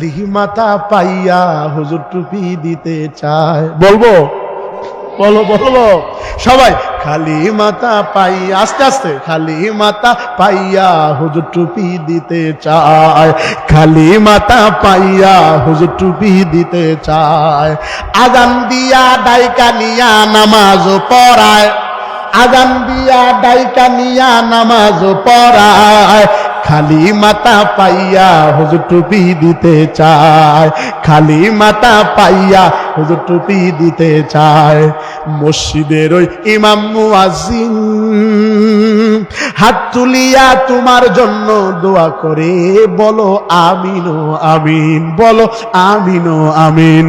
খালি মাথা পাইয়া হুজুর টুপি দিতে চায়। বলবো বলো বলবো সবাই, খালি মাথা পাইয়া, আস্তে আস্তে, খালি মাথা পাইয়া হুজুর টুপি দিতে চায়, খালি মাথা পাইয়া হুজুর টুপি দিতে চায়। আজান দিয়া ডাইকা নিয়া নামাজ পড়ায়, আজান দিয়া ডাইকা নিয়া নামাজ পড়ায়, খালি মাথা পাইয়া হুজুর টুপি দিতে চায়, খালি মাথা পাইয়া হুজুর টুপি দিতে চায়। মসজিদের ওই ইমাম মুয়াজ্জিন হাত তুলিয়া তোমার জন্য দোয়া করে, বলো আমিন ও আমিন, বলো আমিন ও আমিন।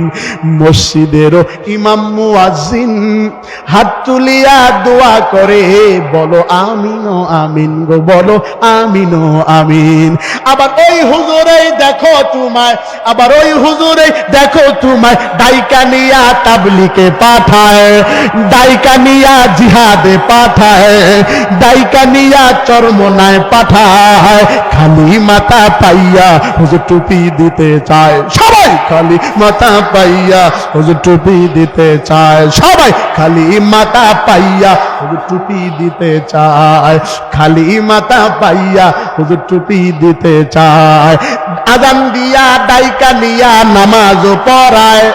মসজিদের ইমাম মুয়াজ্জিন হাত তুলিয়া দোয়া করে, বলো আমিন ও আমিন গো, বলো আমিন ও আমিন। আবার ওই হুজুরে দেখো তোমায়, আবার ওই হুজুরে দেখো তোমায় ডাইকা নিয়া তাবলিগে পাঠায়, ডাইকা নিয়া জিহাদে পাঠায়, ডাইকা নিয়া চরমনায় পাঠায়, খালি মাথা পাইয়া হুজুর টুপি দিতে চায়। সবাই খালি মাথা পাইয়া হুজুর টুপি দিতে চায়, সবাই খালি মাথা পাইয়া হুজুর টুপি দিতে চায়, খালি মাথা পাইয়া হুজুর টুপি দিতে চায়। আজান দিয়া ডাইকা নিয়া নামাজ পড়ায়,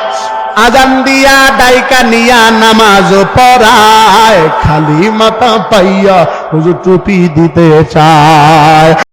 আজান দিয়া ডাইকা নিয়া নামাজ পড়ায়, খালি মাথা পাইয়া হুজুর টুপি দিতে চায়।